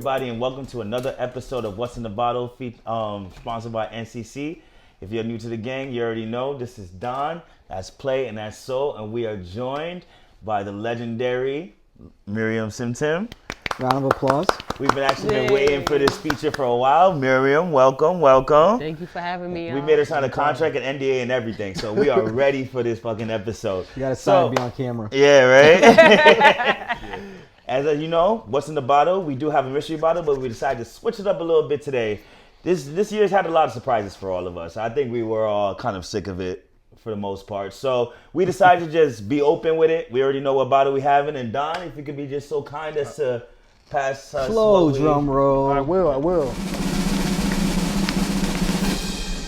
everybody, and welcome to another episode of What's in the Bottle, sponsored by NCC. If you're new to the gang, you already know this is Don, that's Play, and that's Soul, and we are joined by the legendary Miriam Sintim. Round of applause. We've been waiting for this feature for a while. Miriam, welcome. Thank you for having me. We made her sign a contract and NDA and everything, so we are ready for this fucking episode. You gotta sign to be on camera. Yeah, right? As you know, What's in the Bottle? We do have a mystery bottle, but we decided to switch it up a little bit today. This year's had a lot of surprises for all of us. I think we were all kind of sick of it for the most part. So we decided to just be open with it. We already know what bottle we having. And Don, if you could be just so kind as to pass us slow drum roll. I will.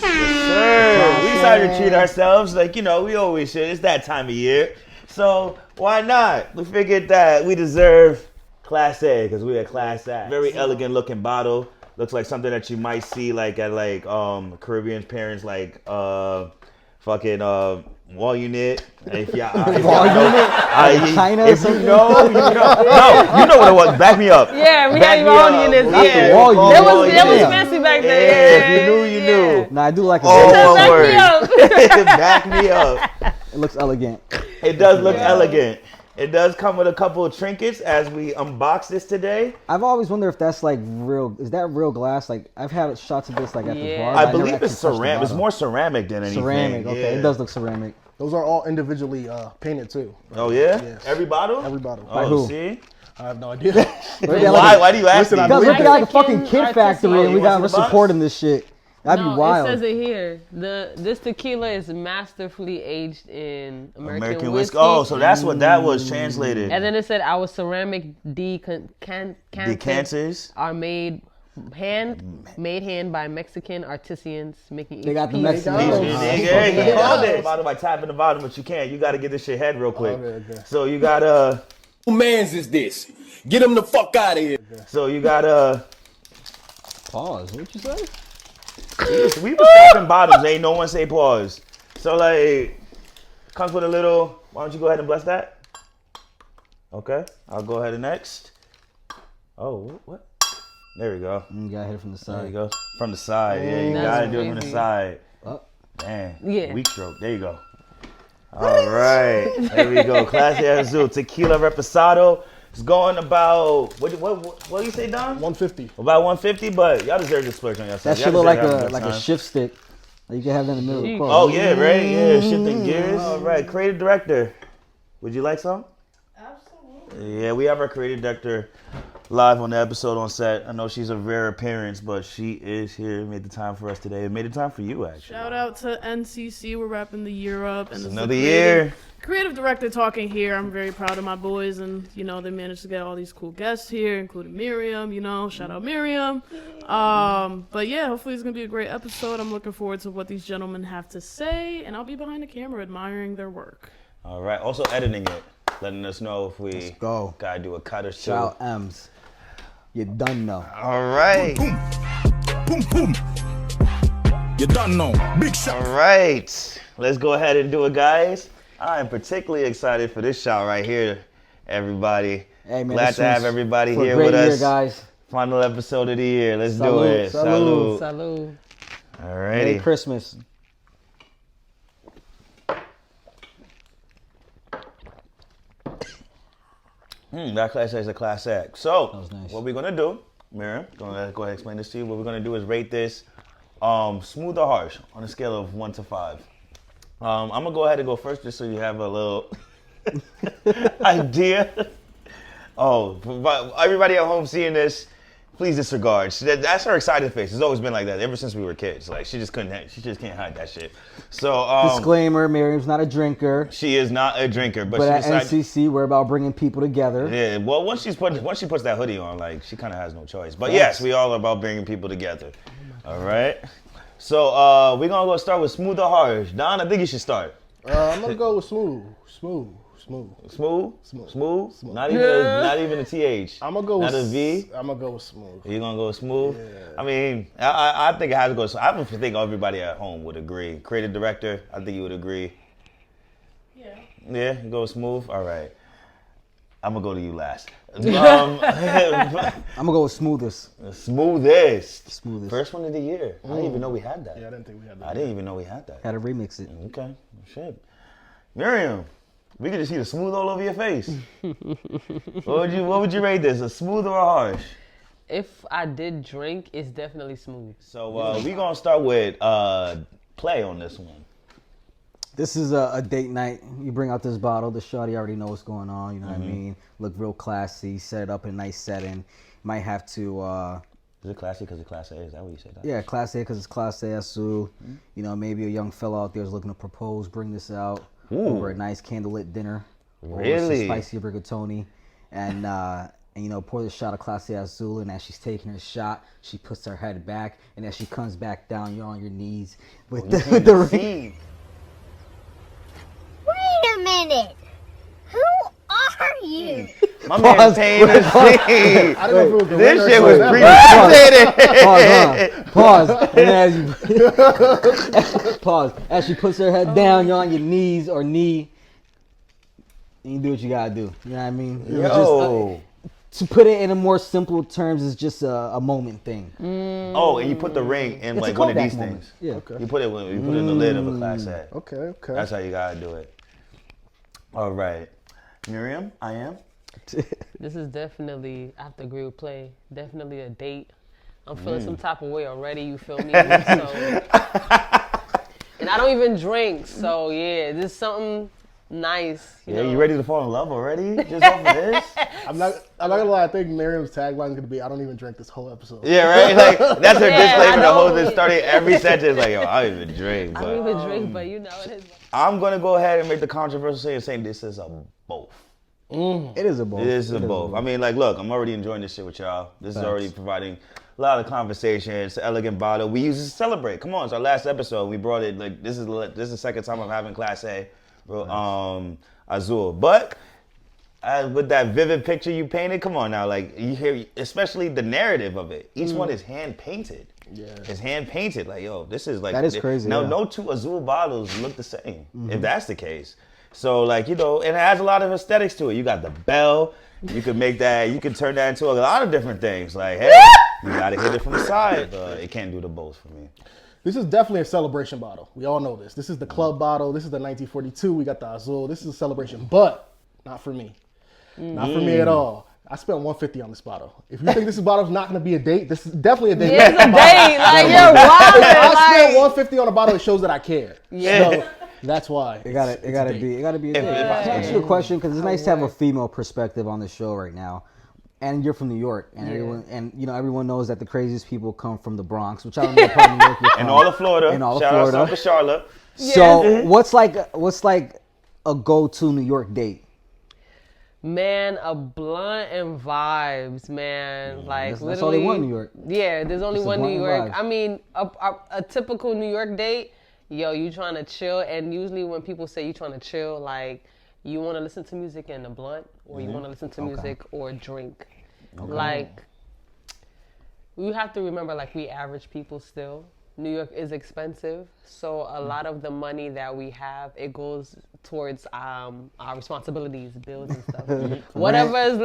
Yes, sir. We decided to treat ourselves like, we always should. It's that time of year. So why not? We figured that we deserve Class A because we are Class A. Very elegant looking bottle. Looks like something that you might see like at Caribbean parents fucking wall unit. If you China if you know. No, you know what it was. Back me up. Yeah, we had wall units. Yeah, that was fancy back then. Yeah, if you knew, you knew. Nah, I do like it. Oh, word. Back me up. It looks elegant. It does look elegant. It does come with a couple of trinkets as we unbox this today. I've always wondered if that's like real. Is that real glass? Like I've had shots of this like at the bar. I believe it's ceramic. It's more ceramic than anything. Ceramic. Okay, yeah. It does look ceramic. Those are all individually painted too. Oh yeah? Yes. Every bottle? Every bottle. By who? See? I have no idea. Why do you ask me? Because we're like a fucking kid factory and we're supporting this shit. That'd be wild. It says it here. This tequila is masterfully aged in American whiskey. Oh, so that's what that was translated. And then it said our ceramic decanters are made hand by Mexican artisans making. They got the Mexicans. You called it. Bottom by tapping the bottom, but you can't. You got to get this shit head real quick. Okay. So you got Who mans is this? Get him the fuck out of here. So you got Pause. What you say? We were tapping bottoms. Ain't no one say pause. So comes with a little. Why don't you go ahead and bless that? Okay, I'll go ahead and next. Oh, what? There we go. You gotta hit it from the side. There you go. From the side. Yeah, you gotta do it from the side. Up. Man. Yeah. Weak stroke. There you go. All right. There we go. Clase Azul Tequila Reposado. It's going about what do you say, Don? 150. About 150, but y'all deserve to splurge on yourself. That shit look like a shift stick. Like you can have that in the middle. Oh yeah, right? Yeah, shifting gears. All right, creative director. Would you like some? Absolutely. Yeah, we have our creative director live on the episode on set. I know she's a rare appearance, but she is here. Made the time for us today. It made the time for you, actually. Shout out to NCC. We're wrapping the year up. And another year. Creative director talking here. I'm very proud of my boys, and they managed to get all these cool guests here, including Miriam. Shout out Miriam. But yeah, hopefully it's gonna be a great episode. I'm looking forward to what these gentlemen have to say, and I'll be behind the camera admiring their work. All right. Also editing it, letting us know if we gotta do a cut or two. Shout M's. You done know. All right. Boom, boom. You done know. Big shot. All right. Let's go ahead and do it, guys. I am particularly excited for this shot right here, everybody. Hey, man, glad to have everybody here with us. Year, guys. Final episode of the year. Let's do it. Salud. Salud. All righty. Merry Christmas. That class is a class act. So, nice. What we're going to do, Miriam, go ahead and explain this to you. What we're going to do is rate this smooth or harsh on a scale of 1 to 5. I'm going to go ahead and go first just so you have a little idea. But everybody at home seeing this, please disregard. That's her excited face. It's always been like that ever since we were kids. Like she just can't hide that shit. So disclaimer: Miriam's not a drinker. She is not a drinker, but at NCC we're about bringing people together. Yeah. Well, once she puts that hoodie on, she kind of has no choice. But yes, we all are about bringing people together. All right. So we're gonna go start with smooth or harsh. Don, I think you should start. I'm gonna go with smooth. Not even a TH. I'm gonna go not with a V. I'm gonna go with smooth. You're gonna go with smooth? Yeah. I mean, I think it has to go. I don't think everybody at home would agree. Creative director, I think you would agree. Yeah. Yeah, you go with smooth. All right. I'm gonna go to you last. I'm gonna go with smoothest. Smoothest. Smoothest. First one of the year. I didn't even know we had that. Yeah, I didn't think we had that. I didn't even know we had that. Had to remix it. Okay, shit. Miriam, we could just see the smooth all over your face. What would you rate this? A smooth or a harsh? If I did drink, it's definitely smooth. So we gonna start with play on this one. This is a date night. You bring out this bottle. The shawty already know what's going on. You know what I mean? Look real classy. Set it up in a nice setting. Might have to. Is it classy because it's Class A? Is that what you said? That? Yeah, Class A because it's Class A azul. You know, maybe a young fella out there is looking to propose. Bring this out over a nice candlelit dinner. Really? Or some spicy rigatoni. And you know, pour the shot of Clase Azul, and as she's taking her shot, she puts her head back, and as she comes back down, you're on your knees with the ring. Wait a minute. Who are you? My man paying the scene. I don't know if it was the This winner shit or was not. Pause. And as you pause, as she puts her head down, you're on your knees or knee, and you do what you gotta do. You know what I mean? It was Yo. to put it in a more simple terms, it's just a moment thing. Oh, and you put the ring in It's like a one of Kodak these moment. things. Yeah. Okay. You put it in the lid of a Class A. Okay. That's how you gotta do it. All right, Miriam, I am. This is definitely, I have to agree with Play, definitely a date. I'm feeling some type of way already, you feel me? So, and I don't even drink, so yeah, this is something nice. You know? You ready to fall in love already? Just off of this? I'm not gonna lie. I think Miriam's tagline is gonna be, "I don't even drink this whole episode." Yeah, right. Like that's her Yeah, disclaimer. I The whole know. thing starting every sentence like, "Yo, I don't even drink." I But don't even drink, but you know it is. I'm gonna go ahead and make the controversial thing and say this is a both. It is a both. It is a both. I mean, like, look, I'm already enjoying this shit with y'all. This is already providing a lot of conversation. It's an elegant bottle. We use it to celebrate. Come on, it's our last episode. We brought it. Like, this is the second time I'm having Class A, Azul. But with that vivid picture you painted, come on now, like you hear, especially the narrative of it. Each one is hand painted. Yeah. It's hand painted. Like, yo, this is like That is crazy, Now, yeah. no two Azul bottles look the same. If that's the case. So, like, you know, and it has a lot of aesthetics to it. You got the bell. You could make that. You could turn that into a lot of different things. Like, hey, you gotta hit it from the side. It can't do the both for me. This is definitely a celebration bottle. We all know this. This is the club bottle. This is the 1942. We got the Azul. This is a celebration, but not for me. Not for me at all. I spent $150 on this bottle. If you think this bottle's not going to be a date, this is definitely a date. Yeah, it's a date. Like, you're wild. I Like, spent $150 on a bottle. It shows that I care. Yeah. So that's why. It gotta be a date. if I- Can I ask you a question? Because it's nice to have a female perspective on the show right now. And you're from New York, and everyone knows that the craziest people come from the Bronx, which I don't know what part of New York you're from. And all of Florida. And all of Shout Florida. out to Charlotte. So what's like a go-to New York date? man, a blunt and vibes, man. Like, That's literally. only one New York. Yeah, there's only Just a one New blunt and York. vibes. I mean, a typical New York date, yo, you trying to chill. And usually when people say you trying to chill, like, you want to listen to music and a blunt, or you want to listen to music or drink. Like, we have to remember, like, we average people still. New York is expensive, so a lot of the money that we have, it goes towards our responsibilities, bills and stuff. Whatever is,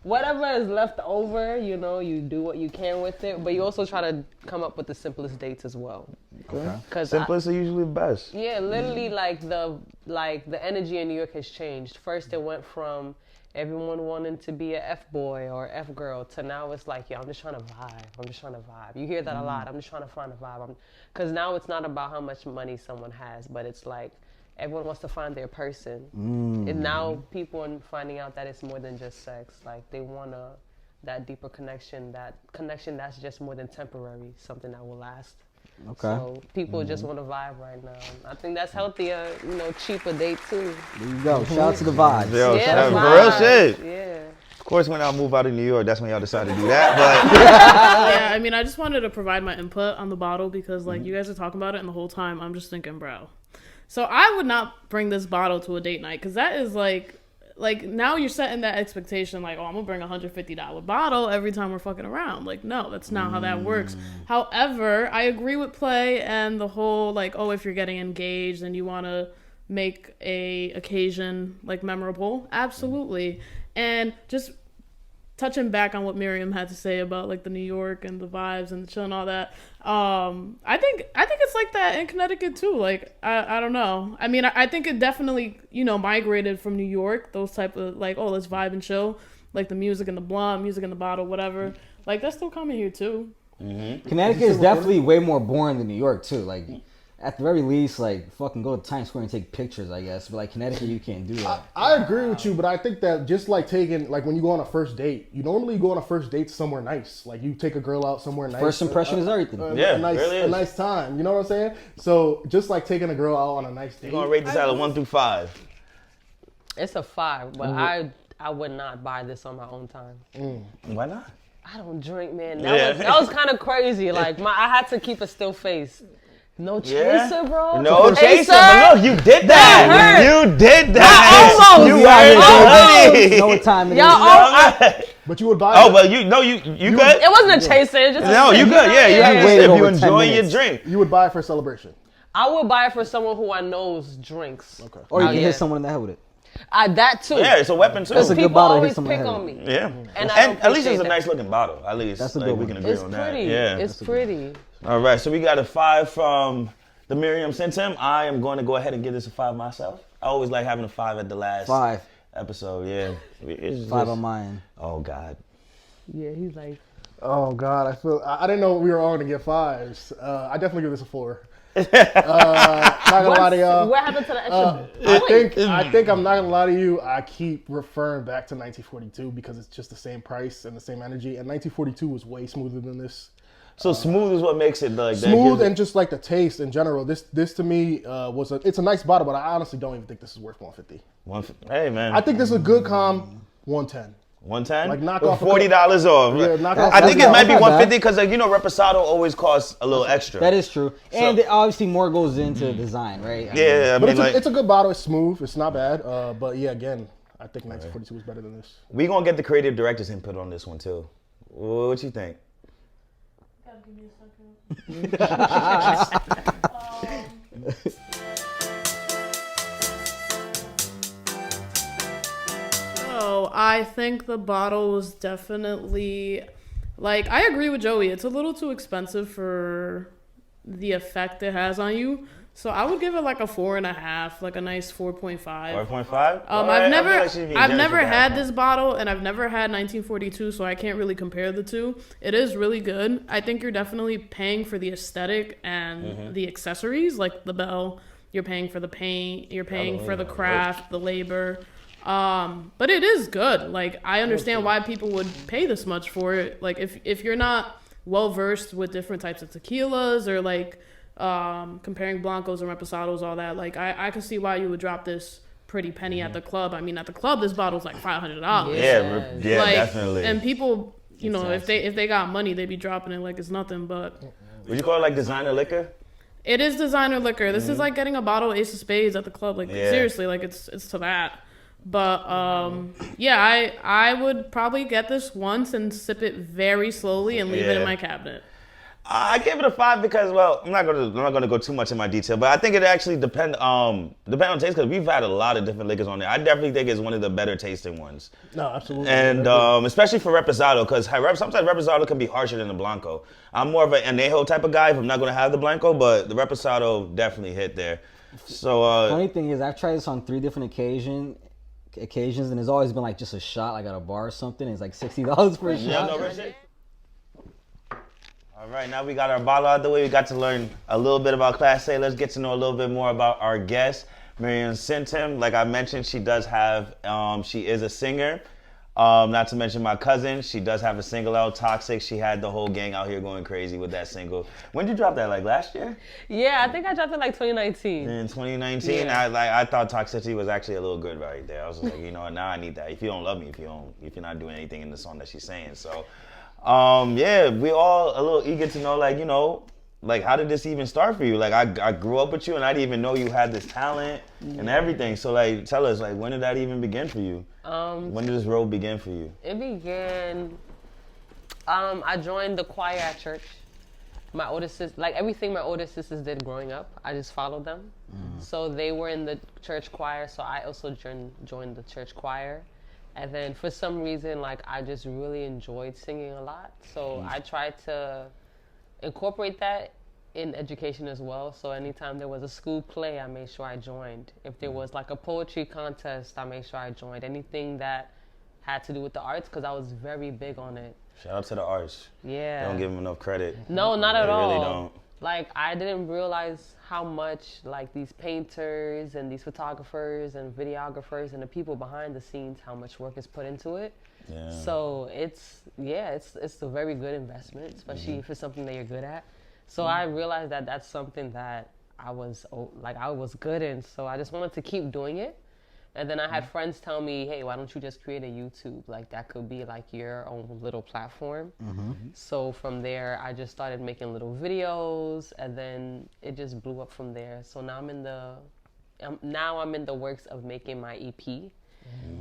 whatever is left over, you know, you do what you can with it, but you also try to come up with the simplest dates as well. Okay. Simplest are usually the best. Yeah, literally, like the energy in New York has changed. First, it went from everyone wanting to be a F-boy or F-girl to now it's like, yo, I'm just trying to vibe. You hear that a lot. I'm just trying to find a vibe. Because now it's not about how much money someone has, but it's like everyone wants to find their person. And now people are finding out that it's more than just sex. Like, they want that deeper connection, that's just more than temporary, something that will last. Okay. So people just want to vibe right now. I think that's healthier, cheaper date too. There you go. Shout out to the vibes. Yo, Yeah, shout the out for real vibes. shit. Yeah. Of course, when I move out of New York, that's when y'all decide to do that. But Yeah, I mean, I just wanted to provide my input on the bottle because, like, you guys are talking about it, and the whole time I'm just thinking, bro. So I would not bring this bottle to a date night because that is like now you're setting that expectation, like, oh, I'm gonna bring a $150 bottle every time we're fucking around. Like, no, that's not how that works. However, I agree with Play and the whole, like, oh, if you're getting engaged and you want to make a occasion like memorable? Absolutely. And just touching back on what Miriam had to say about like the New York and the vibes and the chill and all that, I think it's like that in Connecticut too. Like I don't know. I mean, I think it definitely, you know, migrated from New York. Those type of like, oh, let's vibe and chill, like the music in the blunt, music in the bottle, whatever. Like that's still coming here too. Connecticut is definitely way more boring than New York too. Like at the very least, like fucking go to Times Square and take pictures, I guess. But like Connecticut, you can't do that. I agree with you, but I think that just like taking, like when you go on a first date, you normally go on a first date somewhere nice. Like you take a girl out somewhere nice. First impression is everything. Yeah, a nice, really is. a nice time. You know what I'm saying? So just like taking a girl out on a nice date. You're gonna rate this out of 1 through 5. It's a 5, but I would not buy this on my own time. Why not? I don't drink, man. That was kind of crazy. Like I had to keep a still face. No chaser, bro. No chaser. But look, you did that. You did that. Almost. You Almost. You know what time it is. Y'all, But you would buy Oh, it. but you good? it wasn't a chaser. It just No, you good. Yeah, Yeah, you waited if you over 10 enjoying your minutes. drink. You would buy it for a celebration. I would buy it for someone who I knows drinks. Okay. Or you can yeah. hit someone in the head with it. That too. Yeah, it's a weapon too. That's a good People bottle to hit always someone pick in the on head. me. Yeah, And I don't at least appreciate it's a that. nice looking bottle. At least That's a like, good we one. can agree It's on pretty. that. Yeah. It's pretty. All right, so we got a 5 from the Miriam Sintim. I am going to go ahead and give this a 5 myself. I always like having a 5 at the last 5. episode. Yeah, it's 5 just- on mine. Oh God. Yeah, he's like. Oh God, I didn't know we were all gonna get 5s. I definitely give this a 4. Not gonna lie to y'all. What happened to the extra? I think I'm not gonna lie to you. I keep referring back to 1942 because it's just the same price and the same energy. And 1942 was way smoother than this. So smooth is what makes it like that Smooth gives it- and just like the taste in general. This to me it's a nice bottle, but I honestly don't even think this is worth 150. Hey man, I think this is a good calm 110. 110. like knock With off a $40 off. Yeah, knock off I think it that's might be not bad. 150 because like, you know Reposado always costs a little extra. That is true. And obviously more goes into design, right? I mean, Yeah, I But mean like it's a good bottle. It's smooth. It's not bad. But yeah, again, I think 1942 is better than this. we gonna get the creative director's input on this one too. What you think? So I think the bottle was definitely, like, I agree with Joey. It's a little too expensive for the effect it has on you. So I would give it like a 4.5, like a nice 4.5. 4.5? I've never had this bottle, and I've never had 1942, so I can't really compare the two. It is really good. I think you're definitely paying for the aesthetic and the accessories, like the bell. You're paying for the paint. You're paying for the craft, the labor. But it is good. Like, I understand why people would pay this much for it. Like, if you're not well versed with different types of tequilas or like comparing blancos and reposados, all that, like I could see why you would drop this pretty penny at the club. I mean, at the club, this bottle's like $500. Yeah, Like, definitely. And people, you know, if they got money, they be dropping it like it's nothing. But Would you call it like designer liquor? it is designer liquor. This is like getting a bottle of Ace of Spades at the club. Like, Yeah. seriously, like it's to that. But yeah, I would probably get this once and sip it very slowly and leave it in Yeah. my cabinet. I give it a 5 because, well, I'm not gonna go too much in my detail, but I think it actually depend on taste because we've had a lot of different liquors on there. I definitely think it's one of the better tasting ones, No, absolutely. and especially for Reposado because sometimes Reposado can be harsher than the Blanco. I'm more of an añejo type of guy if I'm not gonna have the Blanco, but the Reposado definitely hit there. So Funny thing is, I've tried this on 3 different occasions, and it's always been like just a shot, like at a bar or something. And it's like $60 for a shot. yeah, no real shit. All right, now we got our bottle out of the way. We got to learn a little bit about Class A. Let's get to know a little bit more about our guest, Miriam Sintim. Like I mentioned, she does have, she is a singer. Not to mention my cousin, she does have a single out, Toxic. She had the whole gang out here going crazy with that single. When did you drop that, like last year? Yeah, I think I dropped it like 2019. In 2019, I thought Toxicity was actually a little good right there. I was just like, you know what, now I need that. If you don't love me, if you're not doing anything in the song that she's saying. So, yeah, we all a little eager to know, like, you know, like how did this even start for you? Like I grew up with you and I didn't even know you had this talent and everything. So like, tell us, like, when did that even begin for you? When did this road begin for you? It began, I joined the choir at church. my older sister, like everything my older sisters did growing up, I just followed them. So they were in the church choir, so I also joined the church choir. And then for some reason, like I just really enjoyed singing a lot. So I tried to incorporate that in education as well. So anytime there was a school play, I made sure I joined. If there was like a poetry contest, I made sure I joined. Anything that had to do with the arts, because I was very big on it. Shout out to the arts. Yeah. They don't give them enough credit. No, not at all. They really don't. Like, I didn't realize how much, like, these painters and these photographers and videographers and the people behind the scenes, how much work is put into it. Yeah. So it's a very good investment, especially if it's something that you're good at. So I realized that that's something that I was good in. So I just wanted to keep doing it. And then I had friends tell me, hey, why don't you just create a YouTube? Like, that could be like your own little platform. So from there, I just started making little videos, and then it just blew up from there. So now I'm in the works of making my EP.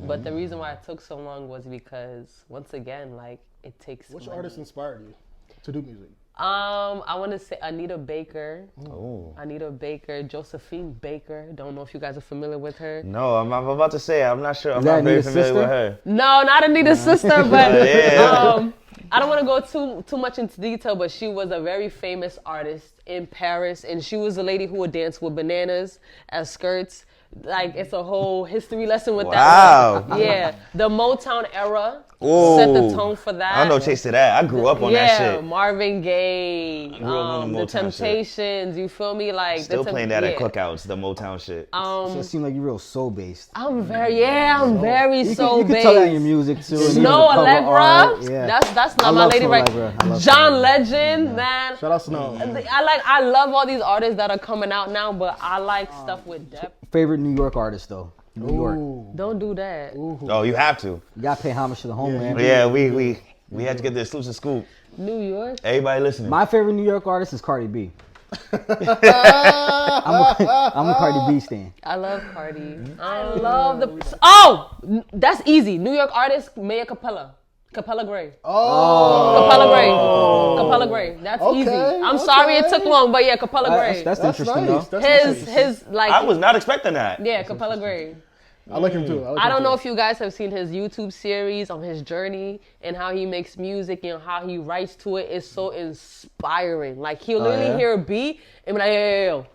But the reason why it took so long was because, once again, like, it takes Which money. artist inspired you to do music? I want to say Anita Baker. Oh. Anita Baker, Josephine Baker. Don't know if you guys are familiar with her. No, I'm about to say, I'm not sure. I'm that not very Anita's familiar sister? with her. No, not Anita's sister, but Yeah. I don't want to go too much into detail, but she was a very famous artist in Paris, and she was a lady who would dance with bananas as skirts. Like, it's a whole history lesson with that. Wow. Yeah, the Motown era Whoa. set the tone for that. I don't know taste of that. I grew up on that Yeah, shit. Marvin Gaye, grew up on the the Motown shit. Temptations. You feel me? Like Still playing that at yeah. cookouts, the Motown shit. So it seemed like you're real soul based. I'm very soul You can based. tell that in your music too. and even Snow the cover Allegra, art, yeah. that's I not my love lady Snow right. Allegra. I love John Snow Allegra. Legend, man. Shout out Snow. I love all these artists that are coming out now, but I like stuff with depth. Favorite New York artist though? New York. Don't do that. Oh, you have to. You gotta pay homage to the homeland. Yeah, we had to get the exclusive scoop. New York. Everybody listening. My favorite New York artist is Cardi B. I'm a Cardi B stan. I love Cardi. I love the. Oh, that's easy. New York artist, Maya Capella. Capella Gray. Capella Gray. Capella Gray. That's Okay, easy. I'm sorry it took long, but yeah, Capella Gray. That's That's interesting nice. though. That's nice. his like. I was not expecting that. Yeah, Capella Gray. I like him too. I don't know if you guys have seen his YouTube series on his journey and how he makes music and how he writes to it. It's so inspiring. Like, he'll literally yeah? hear a beat and be like, yo,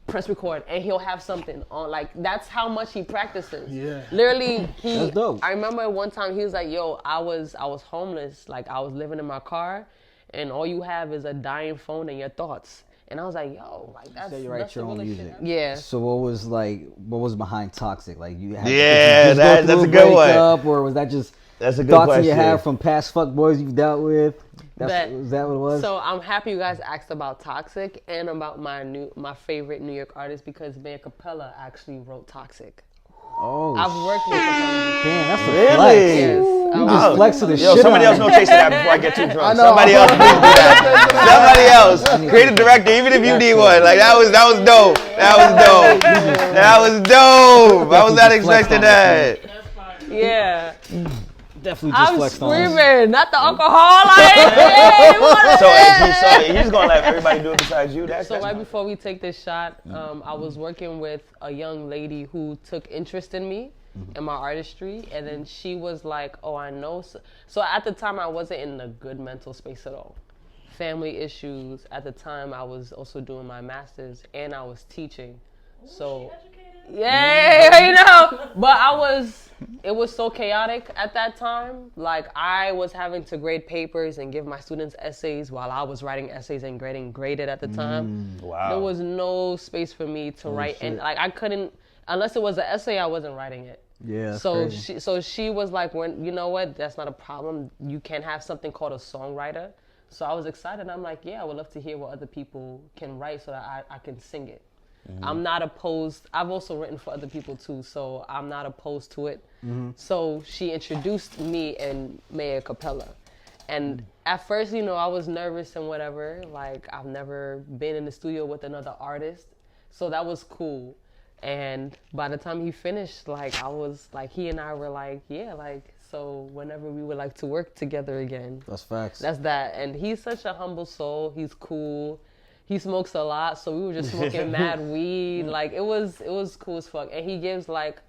press record, and he'll have something on. Like, that's how much he practices. Yeah. Literally, That's dope. I remember one time he was like, yo, I was homeless. Like, I was living in my car, and all you have is a dying phone and your thoughts. And I was like, yo, like, that's Say you write that's your the own realest music. shit. Yeah. So what was behind Toxic? Like you had Yeah, did you just go that's through a good one. breakup, or was that just That's a good thoughts that question. you have from past fuck boys you've dealt with? Bet. Was that what it was? So I'm happy you guys asked about Toxic and about my favorite New York artist, because Maya Capella actually wrote Toxic. oh, I've worked with Capella. damn, that's a Really? flex. Yes. You I just was- flexing the Yo, shit somebody out else of know me. taste of that before I get too drunk. I know. Somebody else please do that. Somebody else. Creative director, even if you need one. Like, that was dope. That was dope. That was dope. I was not expecting that. Yeah. Definitely just I'm flexed on us. screaming, not the alcohol. Like, hey, what So, is he's gonna let everybody do it besides you. So right before we take this shot, I was working with a young lady who took interest in me and my artistry, and then she was like, oh, I know. So at the time, I wasn't in a good mental space at all. Family issues. At the time, I was also doing my master's and I was teaching. So, yeah, you know, but it was so chaotic at that time. Like, I was having to grade papers and give my students essays while I was writing essays and getting graded at the time. Wow. There was no space for me to write, and like, I couldn't, unless it was an essay, I wasn't writing it. Yeah. That's So crazy. she was like, "When you know what, that's not a problem. You can have something called a songwriter." So I was excited. I'm like, "Yeah, I would love to hear what other people can write so that I can sing it." I'm not opposed. I've also written for other people too, so I'm not opposed to it. So she introduced me and Maya Capella, and at first, you know, I was nervous and whatever. Like, I've never been in the studio with another artist, so that was cool. And by the time he finished, like, I was like, he and I were like, yeah, like, So whenever we would like to work together again, That's facts. that's that. And he's such a humble soul. He's cool. He smokes a lot, so we were just smoking mad weed. Like it was cool as fuck. And he gives like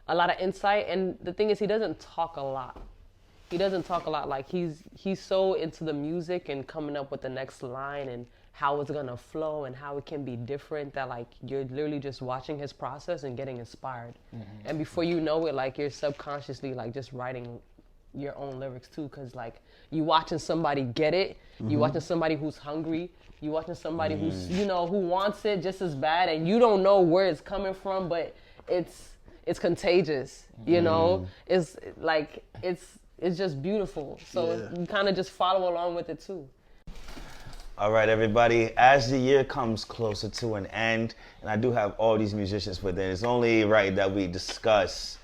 a lot of insight. And the thing is, he doesn't talk a lot. He doesn't talk a lot. Like he's so into the music and coming up with the next line and how it's gonna flow and how it can be different, that like you're literally just watching his process and getting inspired. And before you know it, like you're subconsciously like just writing your own lyrics too, because like you watching somebody get it, you watching somebody who's hungry, you watching somebody who's, you know, who wants it just as bad, and you don't know where it's coming from, but it's contagious, you know. It's like it's just beautiful, so you kind of just follow along with it too. All right, everybody. As the year comes closer to an end, and I do have all these musicians within, it's only right that we discuss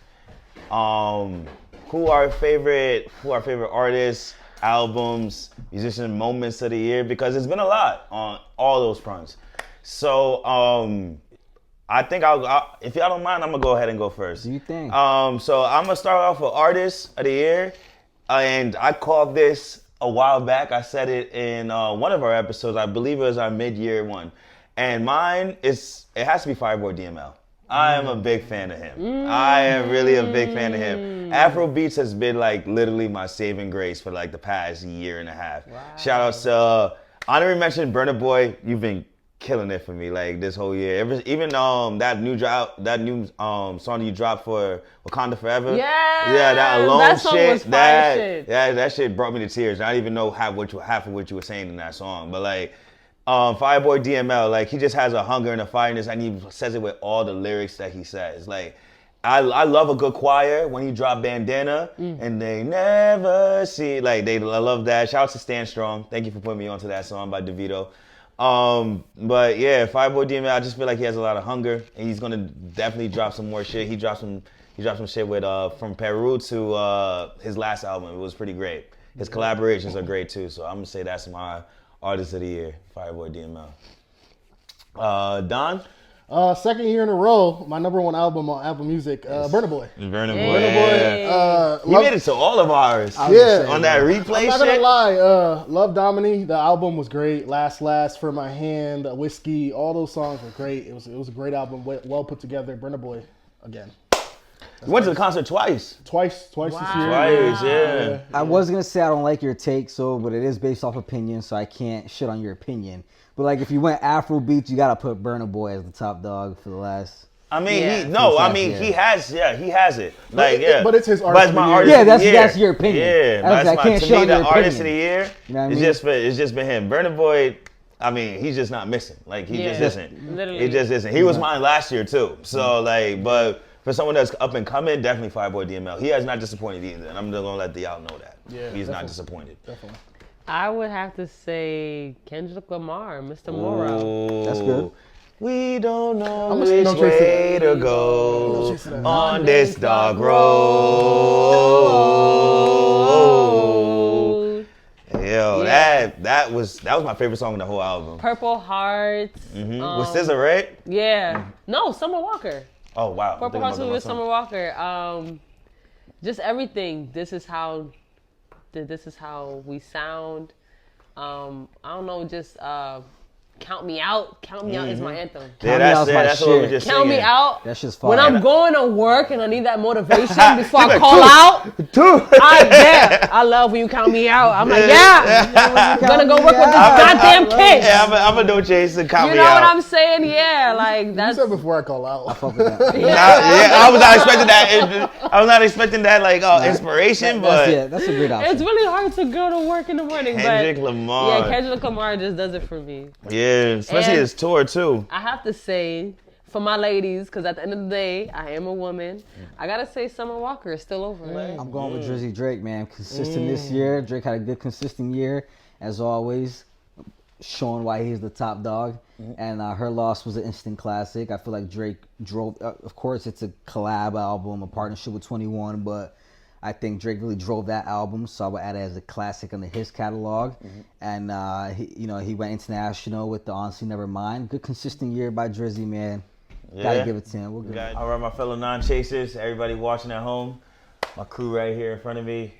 who our favorite artists, albums, musician moments of the year, because it's been a lot on all those fronts. So I think if y'all don't mind, I'm gonna go ahead and go first. Do you think? So I'm gonna start off with artist of the year, and I called this a while back. I said it in one of our episodes. I believe it was our mid-year one, and mine it has to be Fireboy DML. I am a big fan of him. I am really a big fan of him. Afro Beats has been like literally my saving grace for like the past year and a half. Wow. Shout out to honorary mention Burna Boy. You've been killing it for me like this whole year. Even that new song you dropped for Wakanda Forever. Yeah, that alone that song shit. Was fire shit. That shit brought me to tears. I didn't even know half of what you were saying in that song, but like. Fireboy DML, like he just has a hunger and a fireness, and he says it with all the lyrics that he says. Like, I love a good choir when he dropped Bandana, and they never see. Like, I love that. Shout out to Stand Strong. Thank you for putting me onto that song by DeVito. But yeah, Fireboy DML, I just feel like he has a lot of hunger, and he's gonna definitely drop some more shit. He dropped some shit with from Peru to his last album. It was pretty great. His collaborations are great too. So I'm gonna say that's my Artist of the Year, Fireboy DML. Don? Second year in a row, my number one album on Apple Music, Burna Boy. Burna Boy. Burna Boy. He made it to all of ours. Yeah. On that replay I'm not shit. gonna lie, Love Domini, the album was great. Last For My Hand, Whiskey, all those songs were great. It was a great album, well put together. Burna Boy, again. You went to the concert twice. Twice this year. Twice, yeah. I was gonna say I don't like your take, but it is based off opinion, so I can't shit on your opinion. But like, if you went Afro Beats, you gotta put Burna Boy as the top dog for the last. I mean, Yeah. he has it. Like, But it's his But artist it's my of the year. artist Yeah, of the year. that's your opinion. Yeah, I that's can't to shit me, on the your artist of opinion. the year. You know what I It's mean? just been him. Burna Boy. I mean, he's just not missing. Like, he just isn't. Literally. He just isn't. He was mine last year too. So like, but for someone that's up and coming, definitely Fireboy DML. He has not disappointed either, and I'm just gonna let y'all know that. Yeah, He's not definitely. disappointed. Definitely. I would have to say Kendrick Lamar, Mr. Morale. Ooh. That's good. We don't know I'm which gonna chase way it. to go chase it. on this dark road. Yo, Yeah. that was my favorite song in the whole album. Purple Hearts. With SZA, right? Yeah. No, Summer Walker. Oh wow. Purple Hearts with Summer Walker. Just everything. This is how we sound. I don't know, just Count Me Out. Count Me Out is my anthem. Yeah, Me Out's my that's what we were shit. just Count Me singing. Out. That shit's fire. When I'm going to work and I need that motivation before I like, call out, Dude. I love when you count me out. I'm like, I'm gonna go work with this goddamn kid. Yeah, I'm a no chase and count You me know out. what I'm saying? Yeah, like You that's said before I call out. Fuck with that. I was not expecting that. I was not expecting that like inspiration, but That's a great option. it's really hard to go to work in the morning. Kendrick but Lamar. yeah, Kendrick Lamar just does it for me. Yeah, especially And- his tour too. I have to say, for my ladies, because at the end of the day, I am a woman. I gotta say, Summer Walker is still over. I'm going with Drizzy Drake, man. Consistent this year. Drake had a good, consistent year, as always, showing why he's the top dog. And Her Loss was an instant classic. I feel like Drake drove, of course, it's a collab album, a partnership with 21, but I think Drake really drove that album, so I would add it as a classic under his catalog. And he went international with the Honestly Nevermind. Good, consistent year by Drizzy, man. Gotta give it to him. We're good. All right, my fellow non-chasers, everybody watching at home. my crew right here in front of me.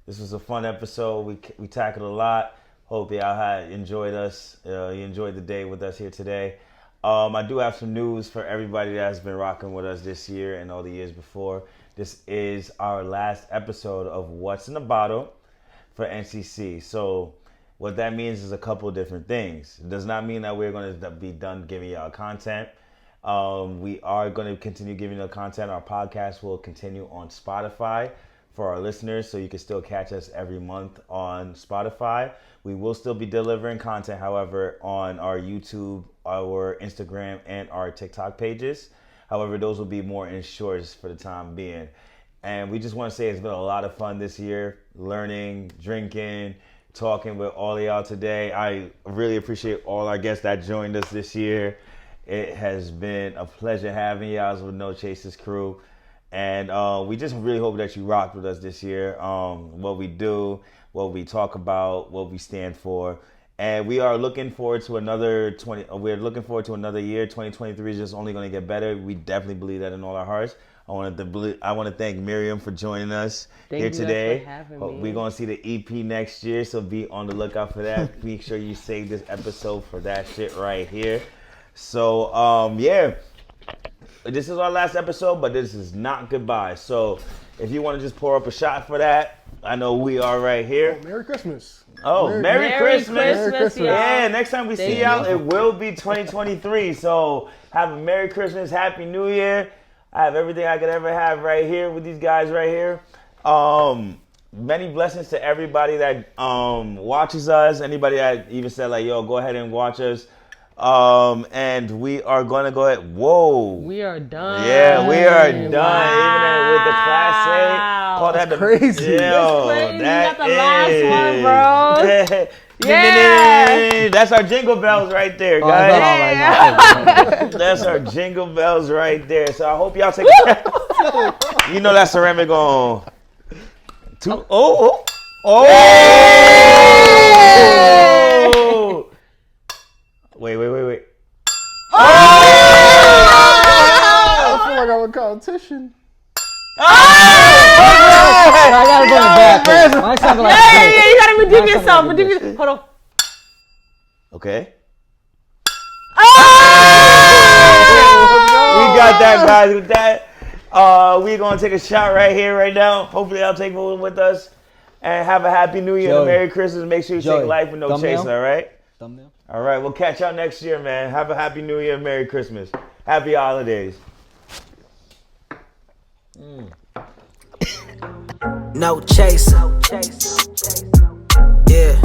This was a fun episode. We tackled a lot. Hope y'all had enjoyed us. You enjoyed the day with us here today. I do have some news for everybody that has been rocking with us this year and all the years before. This is our last episode of What's in the Bottle for NCC. So what that means is a couple of different things. It does not mean that we're going to be done giving y'all content. We are going to continue giving you content. Our podcast will continue on Spotify for our listeners, so you can still catch us every month on Spotify. We will still be delivering content, however, on our YouTube, our Instagram, and our TikTok pages. However, those will be more in shorts for the time being. And we just want to say it's been a lot of fun this year, learning, drinking, talking with all of y'all today. I really appreciate all our guests that joined us this year. It has been a pleasure having y'all with No Chases crew. And we just really hope that you rocked with us this year. What we do, what we talk about, what we stand for. And we are looking forward to another we're looking forward to another year. 2023 is just only going to get better. We definitely believe that in all our hearts. I want to thank Miriam for joining us here today. For having me. We're going to see the EP next year, so be on the lookout for that. Make sure you save this episode for that shit right here. So, yeah. This is our last episode, but this is not goodbye. So if you want to just pour up a shot for that, I know we are right here. Merry Christmas. Oh, Merry Christmas. Merry Christmas. Yeah, next time we see y'all, it will be 2023. So have a Merry Christmas, Happy New Year. I have everything I could ever have right here with these guys right here. Many blessings to everybody that watches us. Anybody that even said like, yo, go ahead and watch us. And we are going to go ahead. Whoa. We are done. Yeah, we are done. Wow. Even with the Class A. Call that crazy. Yo, That's crazy. that You got the last one, bro. Yeah. That's our jingle bells right there, guys. That's our jingle bells right there. So I hope y'all take a You know that ceramic on. Oh. Wait. I feel like I'm a competition. I gotta go in the back. Mine's something like Yeah, you gotta redeem yourself. Hold on. Okay. We got that, guys. With that, we're gonna take a shot right here, right now. Hopefully, I'll take one with us, and have a happy New Year and a Merry Christmas. Make sure you take life with no chase. All right. Thumbnail. All right. We'll catch y'all next year, man. Have a happy New Year and Merry Christmas. Happy holidays. No chaser. Yeah.